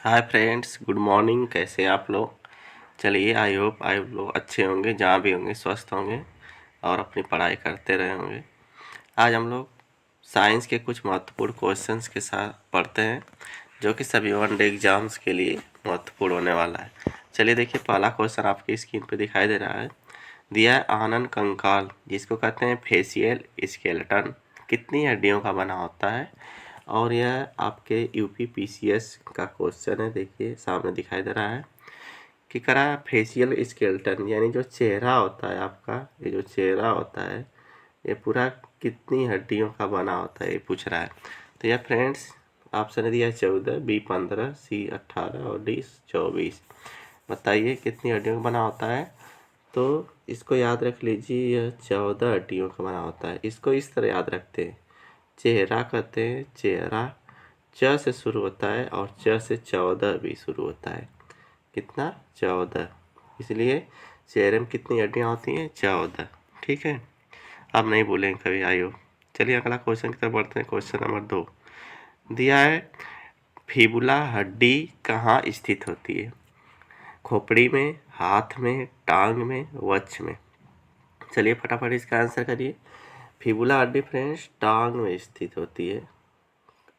Hi friends, good morning. कैसे हैं आप लोग? चलिए, आई होप आप लोग अच्छे होंगे, जहाँ भी होंगे स्वस्थ होंगे और अपनी पढ़ाई करते रहे होंगे। आज हम लोग साइंस के कुछ महत्वपूर्ण क्वेश्चंस के साथ पढ़ते हैं, जो कि सभी वनडे एग्जाम्स के लिए महत्वपूर्ण होने वाला है। चलिए देखिए, पहला क्वेश्चन आपकी स्क्रीन पे दिखाई दे रहा है। दिया है आनन कंकाल, जिसको कहते हैं फेशियल स्केलेटन, कितनी हड्डियों का बना होता है? और यह आपके यूपी पीसीएस का क्वेश्चन है। देखिए सामने दिखाई दे रहा है कि करा फेशियल स्केलेटन, यानी जो चेहरा होता है आपका, ये जो चेहरा होता है ये पूरा कितनी हड्डियों का बना होता है, ये पूछ रहा है। तो यह फ्रेंड्स ऑप्शन दिया है 14, बी 15, सी 18 और डी 24। बताइए कितनी हड्डियों का बना होता है? तो इसको याद रख लीजिए, यह 14 हड्डियों का बना होता है। इसको इस तरह याद रखते हैं, चेहरा कहते हैं, चेहरा च से शुरू होता है और च से 14 भी शुरू होता है। कितना? 14। इसलिए चेहरे में कितनी हड्डियाँ होती हैं? 14। ठीक है, आप नहीं भूलेंगे कभी, आयो। चलिए अगला क्वेश्चन की तरफ बढ़ते हैं। क्वेश्चन नंबर 2 दिया है, फिबुला हड्डी कहाँ स्थित होती है? खोपड़ी में, हाथ में, टांग में, वक्ष में? चलिए फटाफट इसका आंसर करिए। फिबुला हड्डी फ्रेंड्स टांग में स्थित होती है।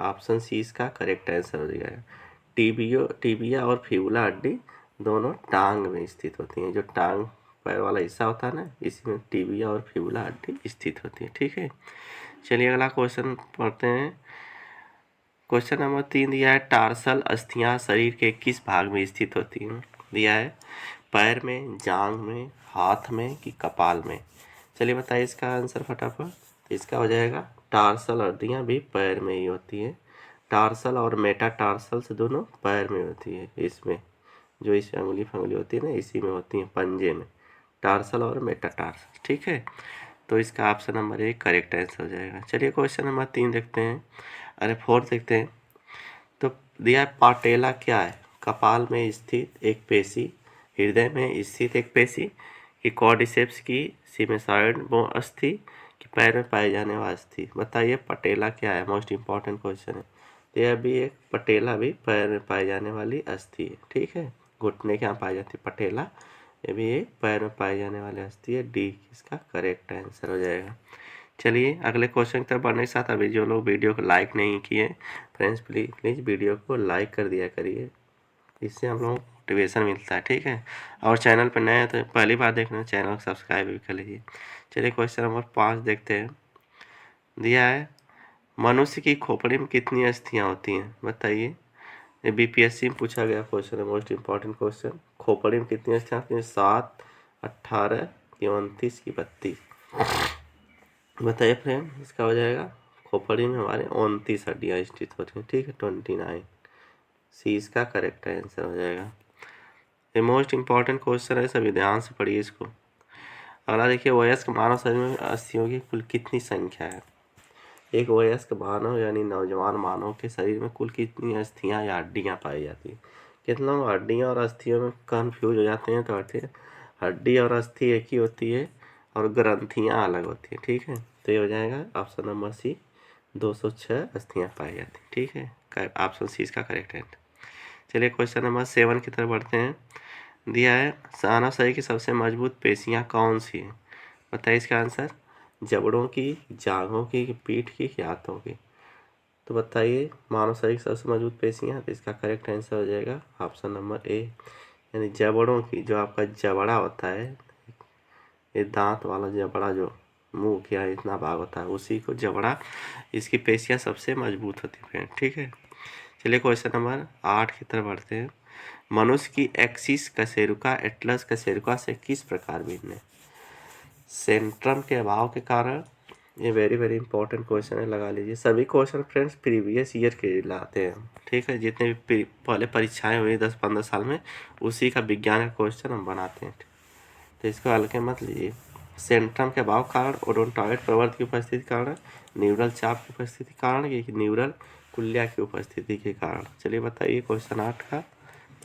ऑप्शन सी इसका करेक्ट आंसर हो जाएगा। टीबिया और फिबुला हड्डी दोनों टांग में स्थित होती हैं। जो टांग पैर वाला हिस्सा होता है ना, इसी में टीबिया और फिबुला हड्डी स्थित होती है। ठीक है, चलिए अगला क्वेश्चन पढ़ते हैं। क्वेश्चन नंबर 3 दिया है, टार्सल अस्थियां शरीर के किस भाग में स्थित होती हैं? दिया है पैर में, जांघ में, हाथ में कि कपाल में? चलिए बताइए इसका आंसर फटाफट। इसका हो जाएगा टार्सल हड्डियाँ भी पैर में ही होती है। टार्सल और मेटाटार्सल से दोनों पैर में होती है। इसमें जो इस अंगुली फंगुली होती है ना, इसी में होती है, पंजे में। टार्सल और मेटाटार्सल। ठीक है, तो इसका ऑप्शन नंबर 1 करेक्ट आंसर हो जाएगा। चलिए क्वेश्चन नंबर 3 देखते हैं, अरे 4 देखते हैं। तो दिया है, पाटेला क्या है? कपाल में स्थित एक पेशी, हृदय में स्थित एक पेशी, कि कॉर्डिसेप्स की सिमेसॉइड अस्थि, कि पैर में पाए जाने वाला अस्थि? बताइए पटेला क्या है? मोस्ट इंपॉर्टेंट क्वेश्चन है। तो यह भी एक पटेला भी पैर में पाई जाने वाली अस्थि है। ठीक है, घुटने के यहाँ पाई जाती है पटेला, ये भी एक पैर में पाई जाने वाली अस्थि है। डी इसका करेक्ट आंसर हो जाएगा। चलिए अगले क्वेश्चन की तरफ बढ़ने के साथ, अभी जो लोग वीडियो को लाइक नहीं किए फ्रेंड्स, प्लीज़ वीडियो को लाइक कर दिया करिए, इससे हम लोग मोटिवेशन मिलता है। ठीक है, और चैनल पर नए हैं तो पहली बार देख रहे हैं, चैनल को सब्सक्राइब भी कर लीजिए। चलिए क्वेश्चन नंबर 5 देखते हैं। दिया है, मनुष्य की खोपड़ी में कितनी अस्थियाँ होती हैं? बताइए, ये बीपीएससी में पूछा गया क्वेश्चन है, मोस्ट इंपॉर्टेंट क्वेश्चन। खोपड़ी में कितनी अस्थियाँ होती हैं? 7, 18 की 29 की 32? बताइए फ्रेंड, इसका हो जाएगा, खोपड़ी में हमारे 29 हड्डियाँ स्थित होती हैं। ठीक है, 29। सी इसका करेक्ट आंसर हो जाएगा। ये मोस्ट इंपॉर्टेंट क्वेश्चन है, सभी ध्यान से पढ़िए इसको। अगला देखिए, वयस्क मानव शरीर में अस्थियों की कुल कितनी संख्या है? एक वयस्क मानव यानी नौजवान मानव के शरीर में कुल कितनी अस्थियां या हड्डियां पाई जाती हैं? कितने लोग हड्डियां और अस्थियों में कंफ्यूज हो जाते हैं, तो हड्डी और अस्थि एक ही होती है और ग्रंथियां अलग होती हैं। ठीक है, तो ये हो जाएगा ऑप्शन नंबर सी, 206 अस्थियां पाई जाती हैं। ठीक है, ऑप्शन सी इसका करेक्ट है। चलिए क्वेश्चन नंबर 7 की तरफ बढ़ते हैं। दिया है, मानव शरीर की सबसे मजबूत पेशियां कौन सी हैं? बताइए इसका आंसर। जबड़ों की, जांघों की, पीठ की, हाथों की? तो बताइए मानव शरीर की सबसे मजबूत पेशियां, तो इसका करेक्ट आंसर हो जाएगा ऑप्शन नंबर ए, यानी जबड़ों की। जो आपका जबड़ा होता है, ये दांत वाला जबड़ा जो मुंह के इतना भाग होता है, उसी को जबड़ा, इसकी पेशियां सबसे मजबूत होती हैं। ठीक है, चलिए क्वेश्चन नंबर 8 की तरफ बढ़ते हैं। मनुष्य की एक्सिस कशेरुका एटलस कशेरुका से किस प्रकार भिन्न है? सेंट्रम के अभाव के कारण? ये वेरी वेरी इंपॉर्टेंट क्वेश्चन है, लगा लीजिए। सभी क्वेश्चन फ्रेंड्स प्रीवियस ईयर के लाते हैं। ठीक है, जितने भी पहले परीक्षाएं हुई 10-15 साल में, उसी का विज्ञान का क्वेश्चन हम बनाते हैं, तो इसको हल्के मत लीजिए। सेंट्रम के अभाव कारण, ओडोंटॉइड प्रवर्त की उपस्थिति के कारण, न्यूरल चाप की उपस्थिति के कारण, या न्यूरल कुल्या की उपस्थिति के कारण? चलिए बताइए क्वेश्चन 8 का।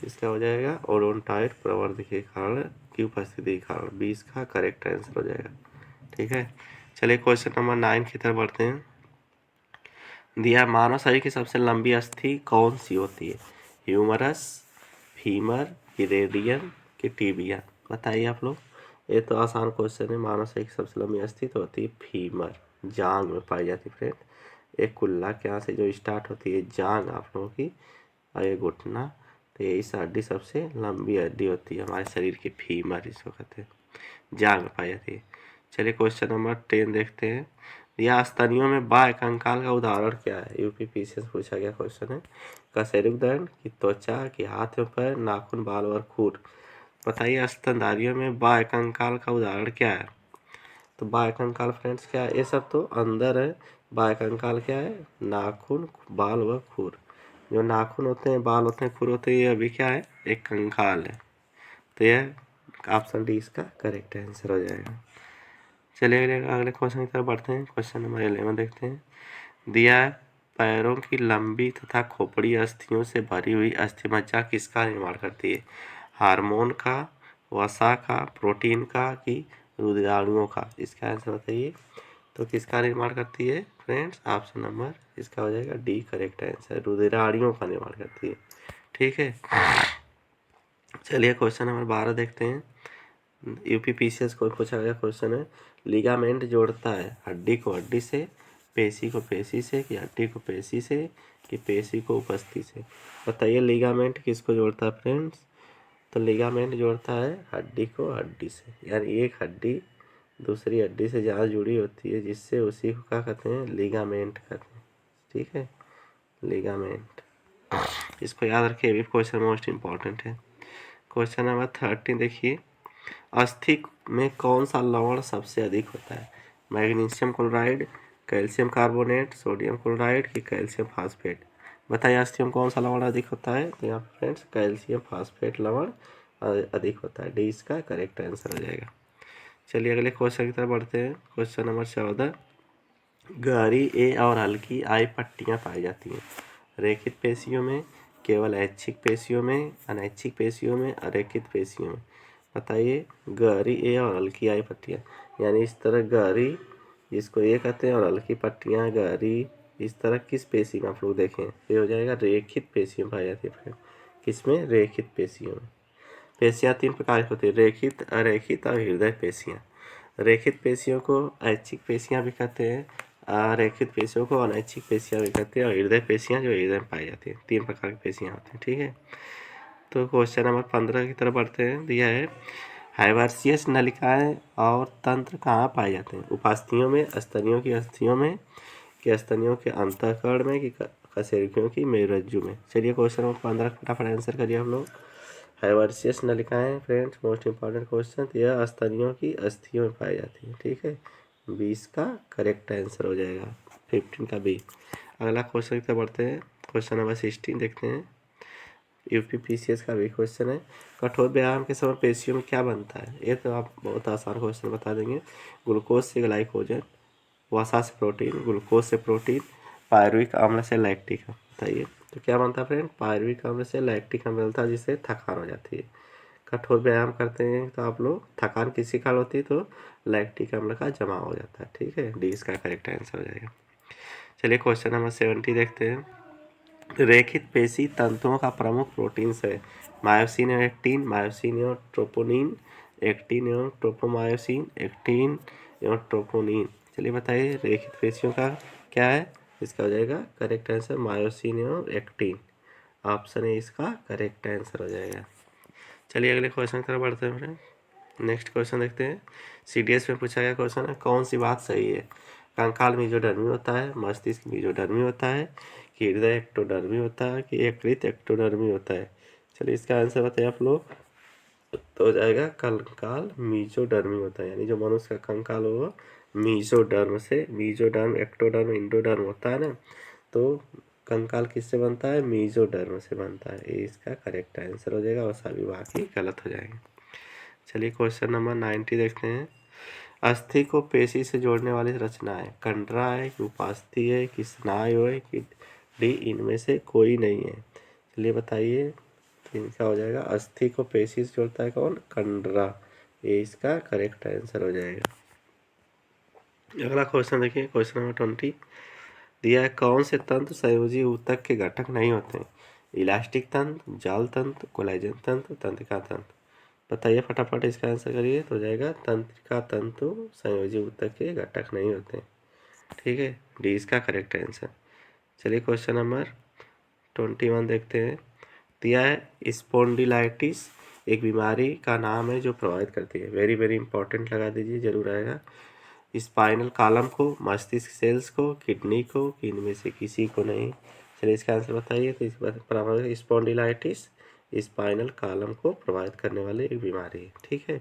इसका हो जाएगा ओडोंटॉइड प्रवर्त के कारण की उपस्थिति के कारण, 20 का करेक्ट आंसर हो जाएगा। ठीक है, चलिए क्वेश्चन नंबर 9 की तरफ बढ़ते हैं। दिया, मानव शरीर की सबसे लंबी अस्थि कौन सी होती है? ह्यूमरस, फीमर कि रेडियन कि टिबिया? बताइए आप लोग। ये तो आसान क्वेश्चन है। मानव शरीर की सबसे लंबी अस्थि तो होती है फीमर, जांग में पाई जाती है फ्रेंड। एक कुल्ला के यहाँ से जो स्टार्ट होती है जांग आप लोगों की, और ये घुटना, तो यही हड्डी सबसे लंबी हड्डी होती है हमारे शरीर की, फीमर इसको कहते हैं, जांग में पाई जाती है। चलिए क्वेश्चन नंबर 10 देखते हैं। यह स्तनियों में बाह्य कंकाल का उदाहरण क्या है? यूपीपीसी से पूछा गया क्वेश्चन है। कशेरुकदंड की त्वचा की हाथ में पैर, नाखून, बाल और खूर? बताइए स्तनधारियों में बाह्य कंकाल का उदाहरण क्या है? तो बाह्य कंकाल फ्रेंड्स क्या है? ये सब तो अंदर है। बाह्य कंकाल क्या है? नाखून, बाल व खूर। जो नाखून होते हैं, बाल होते हैं, खुर होते हैं, ये अभी क्या है? एक कंकाल है। तो यह ऑप्शन डी इसका करेक्ट आंसर हो जाएगा। चलिए अगले क्वेश्चन की तरफ बढ़ते हैं। क्वेश्चन नंबर 11 देखते हैं। दिया है, पैरों की लंबी तथा खोपड़ी अस्थियों से भरी हुई अस्थिमज्जा किसका निर्माण करती है? हार्मोन का, वसा का, प्रोटीन का कि रुधिराणुओं का? इसका आंसर बताइए। तो किसका निर्माण करती है फ्रेंड्स? ऑप्शन नंबर इसका हो जाएगा डी करेक्ट आंसर, रुधिराणुओं का निर्माण करती है। ठीक है। चलिए क्वेश्चन नंबर 12 देखते हैं। यूपीपीसीएस को पूछा गया क्वेश्चन है। लिगामेंट जोड़ता है हड्डी को हड्डी से, पेशी को पेशी से कि हड्डी को पेशी से कि पेशी को उपस्थि से? बताइए लिगामेंट किसको जोड़ता है फ्रेंड्स? तो लिगामेंट जोड़ता है हड्डी को हड्डी से, यानी एक हड्डी दूसरी हड्डी से जहाँ जुड़ी होती है, जिससे उसी को क्या कहते हैं? लिगामेंट कहते हैं। ठीक है, लिगामेंट। इसको याद रखिए, भी क्वेश्चन मोस्ट इम्पॉर्टेंट है। क्वेश्चन नंबर 13 देखिए। अस्थि में कौन सा लवण सबसे अधिक होता है? Magnesium chloride, calcium carbonate, sodium chloride कि कैल्शियम फास्फेट? बताइए अस्थि में कौन सा लवण अधिक होता है? तो यहाँ पे फ्रेंड्स कैल्शियम फास्फेट लवण अधिक होता है। डी इसका करेक्ट आंसर हो जाएगा। चलिए अगले क्वेश्चन की तरफ बढ़ते हैं। Question number 14। गहरी ए और हल्की आई पट्टियाँ पाई जाती हैं रेखित पेशियों में, केवल ऐच्छिक पेशियों में, अनैच्छिक पेशियों में, अरेखित पेशियों में? बताइए गहरी ए और हल्की आई पट्टियाँ, यानी इस तरह गहरी जिसको ए कहते हैं और हल्की पट्टियाँ गहरी, इस तरह किस पेशी में आप लोग देखें? ये हो जाएगा रेखित पेशियों में पाई जाती है। किसमें? रेखित पेशियों में। पेशियाँ 3 प्रकार की होती है, रेखित, अरेखित और हृदय पेशियाँ। रेखित पेशियों को ऐच्छिक पेशियाँ भी कहते हैं, अरेखित पेशियों को अनैच्छिक पेशियाँ भी कहते हैं, और हृदय पेशियाँ जो हृदय में पाई जाती हैं। 3 प्रकार की पेशियाँ होती हैं। ठीक है। तो क्वेश्चन नंबर 15 की तरफ बढ़ते हैं। दिया है, हाइवर्सियस नलिकाएं और तंत्र कहाँ पाए जाते हैं? उपास्थियों में, स्तनियों की अस्थियों में कि स्तनियों के अंतःकरण में कि कशेरुकियों की मेरुरज्जु में? चलिए क्वेश्चन नंबर 15 फटाफट आंसर करिए हम लोग। हाइवर्सियस नलिकाएं फ्रेंड्स मोस्ट इंपॉर्टेंट क्वेश्चन, यह स्तनियों की अस्थियों में पाई जाती है। ठीक है, 20 का करेक्ट आंसर हो जाएगा, 15 का बी। अगला क्वेश्चन की तरफ बढ़ते हैं। क्वेश्चन नंबर 16 देखते हैं। यूपीपीसीएस का भी क्वेश्चन है। कठोर व्यायाम के समय पेशियों में क्या बनता है? ये तो आप बहुत आसान क्वेश्चन बता देंगे। ग्लूकोज से ग्लाइकोजन, वसा से प्रोटीन, ग्लूकोज से प्रोटीन, पायरुविक अम्ल से लैक्टिक। बताइए तो क्या बनता है फ्रेंड? पायरुविक अम्ल से लैक्टिक अम्ल बनता है, जिससे थकान हो जाती है। कठोर व्यायाम करते हैं तो आप लोग, थकान किसी कारण होती है तो लैक्टिक अम्ल का जमाव हो जाता है। ठीक है, डी इसका करेक्ट आंसर हो जाएगा। चलिए क्वेश्चन नंबर 70 देखते हैं। रेखित पेशी तंतुओं का प्रमुख प्रोटीन्स है मायोसिन एवं एक्टिन, मायोसिन एवं ट्रोपोनिन, एक्टिन एवं ट्रोपोमायोसिन, एक्टिन एवं ट्रोपोनिन। चलिए बताइए रेखित पेशियों का क्या है? इसका हो जाएगा करेक्ट आंसर मायोसिन एवं एक्टिन। ऑप्शन ए इसका करेक्ट आंसर हो जाएगा। चलिए अगले क्वेश्चन की तरफ बढ़ते हैं फ्रेंड। नेक्स्ट क्वेश्चन देखते हैं। सीडीएस में पूछा गया क्वेश्चन है, कौन सी बात सही है? कंकाल मेजोडर्मी होता है, मस्तिष्क मेजोडर्मी होता है कि हृदय एक्टोडर्मी होता है कि यकृत एक्टोडर्मी होता है? चलिए इसका आंसर बताइए आप लोग। तो हो जाएगा कंकाल मीजोडर्मी होता है, यानी जो मनुष्य का कंकाल हो वो मीजोडर्म से, मीजोडर्म, एक्टोडर्म, इंडोडर्म होता है ना, तो कंकाल किससे बनता है? मीजोडर्म से बनता है। ये इसका करेक्ट आंसर हो जाएगा और सभी बाकी गलत हो जाएंगे। चलिए क्वेश्चन नंबर 90 देखते हैं। अस्थि को पेशी से जोड़ने वाली रचना है, कंडरा है कि उपास्थि है कि स्नायु है कि डी इनमें से कोई नहीं है? चलिए बताइए इनका हो जाएगा। अस्थि को पेशी से जोड़ता है कौन? कंडरा। ये इसका करेक्ट आंसर हो जाएगा। अगला क्वेश्चन देखिए, क्वेश्चन नंबर 20 दिया है, कौन से तंत्र संयोजी ऊतक के घटक नहीं होते हैं? इलास्टिक तंत्र, जाल तंत्र, कोलेजन तंत्र, तंत्रिका तंत्र। बताइए फटाफट, इसका आंसर करिए। तो हो जाएगा तंत्रिका तंतु संयोजी ऊतक के घटक नहीं होते। ठीक है, डी इसका करेक्ट आंसर। चलिए क्वेश्चन नंबर 21 देखते हैं। दिया है स्पॉन्डिलाइटिस एक बीमारी का नाम है जो प्रभावित करती है। वेरी वेरी इंपॉर्टेंट लगा दीजिए, जरूर आएगा। स्पाइनल कॉलम को, मस्तिष्क सेल्स को, किडनी को, कि इनमें से किसी को नहीं। चलिए इसका आंसर बताइए। तो इस स्पॉन्डिलाइटिस स्पाइनल कॉलम को प्रभावित करने वाली एक बीमारी है। ठीक है,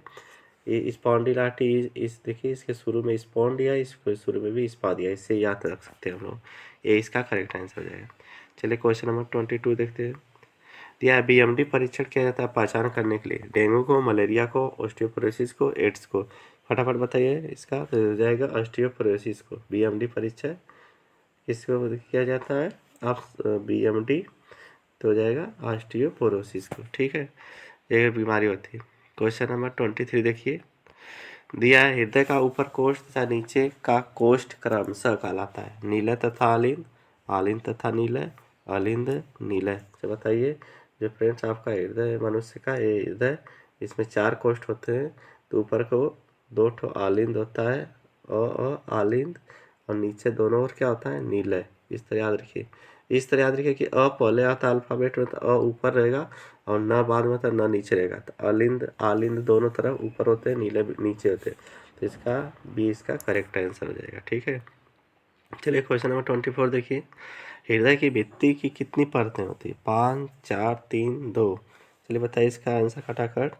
ये स्पॉन्डिलाइटिस, इस देखिए इसके शुरू में स्पॉन्ड दिया, इसको शुरू में भी स्पा दिया, इससे याद रख सकते हैं हम लोग। ये इसका करेक्ट आंसर हो जाएगा। चलिए क्वेश्चन नंबर 22 देखते हैं। दिया बीएमडी परीक्षण किया जाता है पहचान करने के लिए डेंगू को, मलेरिया को, ऑस्टियोपोरोसिस को, एड्स को। फटाफट बताइए इसका। तो हो जाएगा ऑस्टियोपोरोसिस को। बीएमडी परीक्षण किसको किया जाता है? आप बीएमडी तो हो जाएगा ऑस्टियोपोरोसिस को। ठीक है, ये बीमारी होती है। क्वेश्चन नंबर 23 देखिए। दिया है हृदय का ऊपर कोष्ठ तथा नीचे का कोष्ठ क्रमशः कहलाता है नीलय तथा अलिंद, अलिंद तथा नीलय, अलिंद नीलय। तो बताइए जो फ्रेंड्स आपका हृदय मनुष्य का ये हृदय, इसमें 4 कोष्ठ होते हैं। तो ऊपर को 2 ठो अलिंद होता है, अलिंद, और नीचे दोनों ओर क्या होता है? नीलय। इस तरह याद रखिए, इस तरह याद रखिए कि अ पहले आता है अल्फ़ाबेट में, तो अ ऊपर रहेगा और न बाद में तो न नीचे रहेगा। तो अलिंद आलिंद दोनों तरफ ऊपर होते हैं, नीले नीचे होते हैं। तो इसका बी इसका करेक्ट आंसर हो जाएगा। ठीक है, चलिए क्वेश्चन नंबर 24 देखिए। हृदय की भित्ति की कितनी परतें होती है? 5, 4, 3, 2। चलिए बताइए इसका आंसर खटाखट।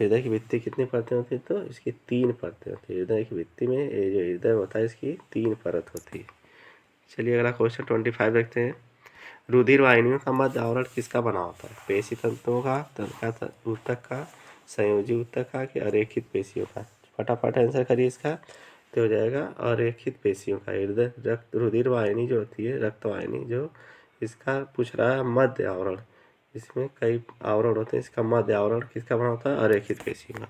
हृदय की भित्ति कितनी परतें होती है? तो इसकी 3 परतें होती है। हृदय की भित्ति में ये जो हृदय होता है इसकी 3 परत होती है। चलिए अगला क्वेश्चन 25 देखते हैं। रुधिर वाहिनियों का मध्य आवरण किसका बना होता है? पेशी तंतुओं का, तंत्रिका ऊतक का, संयोजी ऊतक का, कि अरेखित पेशियों का? फटाफट आंसर करिए इसका। तो हो जाएगा अरेखित पेशियों का। हृदय रक्त रुधिर वाहिनी जो होती है, रक्त वाहिनी जो, इसका पूछ रहा है मध्य आवरण। इसमें कई आवरण होते हैं, इसका मध्य आवरण किसका बना होता है? अरेखित पेशियों का।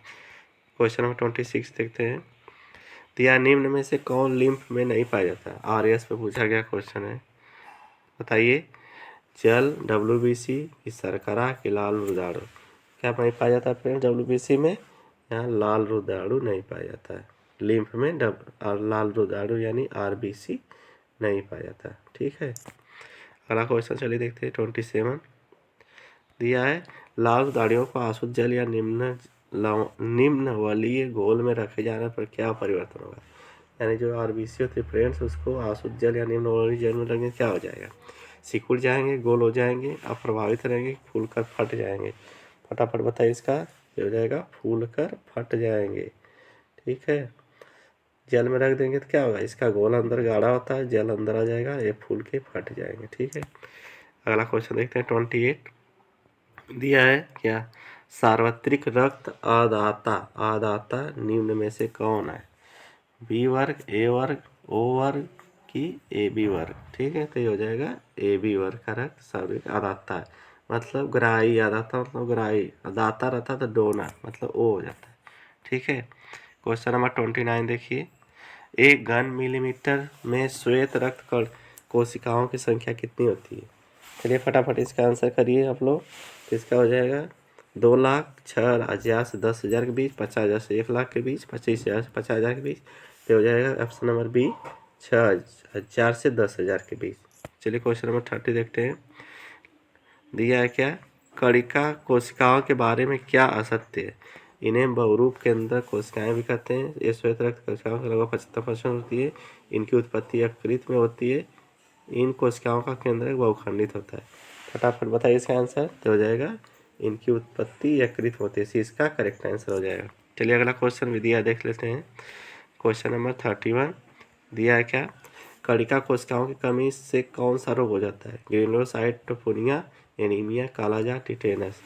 क्वेश्चन नंबर 26 देखते हैं। दिया निम्न में से कौन लिम्फ में नहीं पाया जाता? आरएस पे पूछा गया क्वेश्चन है। बताइए। जल, डब्ल्यूबीसी, की शर्करा, की लाल रुदाड़ू। क्या नहीं पाया जाता है फ्रेंड डब्ल्यूबीसी में? यहाँ लाल रुदाड़ू नहीं पाया जाता है। लिम्फ में लाल रुदाड़ू यानी आरबीसी नहीं पाया जाता। ठीक है, अगला क्वेश्चन चलिए देखते हैं 27। दिया है लाल रुदाड़ियों को आसुत जल या निम्न वलीय घोल में रखे जाने पर क्या परिवर्तन होगा? यानी जो आरबीसी होते हैं फ्रेंड्स, उसको आसुत जल या निम्न वलीय जल में रखेंगे, क्या हो जाएगा? सिकुड़ जाएंगे, गोल हो जाएंगे, अप्रभावित रहेंगे, फूल कर फट जाएंगे। फटाफट बताइए इसका। ये हो जाएगा फूल कर फट जाएंगे। ठीक है, जल में रख देंगे तो क्या होगा? इसका गोल अंदर गाढ़ा होता है, जल अंदर आ जाएगा, ये फूल के फट जाएंगे। ठीक है, अगला क्वेश्चन देखते हैं 28। दिया है क्या? सार्वत्रिक रक्त अदाता, अदाता निम्न में से कौन है? बी वर्ग, ए वर्ग, ओ वर्ग, की ए बी वर्ग? ठीक है, तो ये हो जाएगा ए बी वर्ग का रक्त सार्वत्रिक अदाता है। मतलब ग्राही, अदाता मतलब ग्राही, दाता रहता तो डोनर मतलब ओ हो जाता है। ठीक है, क्वेश्चन नंबर 29 देखिए। एक घन मिलीमीटर में श्वेत रक्त कण कोशिकाओं की संख्या कितनी होती है? चलिए फटाफट इसका आंसर करिए आप लोग। तो इसका हो जाएगा 2,06,000 से 10,000 के बीच, 50,000 से 1,00,000 के बीच, 25,000 से 50,000 के बीच। तो हो जाएगा ऑप्शन नंबर बी 6,000 से 10,000 के बीच। चलिए क्वेश्चन नंबर 30 देखते हैं। दिया है क्या? कणिका कोशिकाओं के बारे में क्या असत्य है? इन्हें बहुरूप के अंदर कोशिकाएं भी कहते हैं। ये श्वेत रक्त कोशिकाओं की लगभग 75% होती है। इनकी उत्पत्ति यकृत में होती है। इन कोशिकाओं का केंद्र बहुखंडित होता है। फटाफट बताइए इसका आंसर। तो हो जाएगा इनकी उत्पत्ति यकृत होती है। इसका करेक्ट आंसर हो जाएगा। चलिए अगला क्वेश्चन भी दिया देख लेते हैं। क्वेश्चन नंबर 31 दिया है क्या? कणिका कोशिकाओं की कमी से कौन सा रोग हो जाता है? ग्रेनुलोसाइटोपेनिया, एनीमिया, कालाजार, टिटेनस।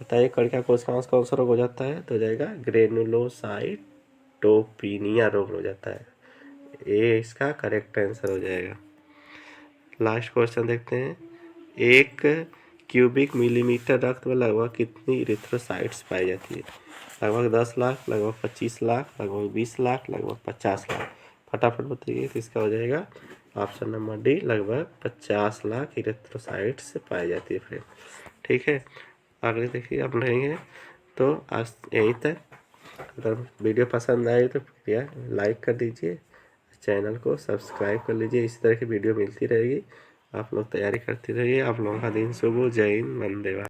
बताइए कणिका कोशिकाओं से कौन सा रोग हो जाता है? तो हो जाएगा ग्रेनुलोसाइटोपेनिया रोग हो जाता है। ये इसका करेक्ट आंसर हो जाएगा। लास्ट क्वेश्चन देखते हैं। एक क्यूबिक मिलीमीटर रक्त में लगभग कितनी इरिथ्रोसाइट्स पाई जाती है? लगभग 10 लाख, लगभग 25 लाख, लगभग 20 लाख, लगभग 50 लाख। फटाफट बताइए। तो इसका हो जाएगा ऑप्शन नंबर डी लगभग 50 लाख इरेथ्रोसाइट से पाई जाती है फ्रेंड। ठीक है, आगे देखिए आप लेंगे। तो आज यहीं तक। अगर वीडियो पसंद आए तो कृपया लाइक कर दीजिए, चैनल को सब्सक्राइब कर लीजिए। इसी तरह की वीडियो मिलती रहेगी, आप लोग तैयारी करते रहिए। आप लोगों का दिन शुभ हो। जय हिंद, वंदे मातरम।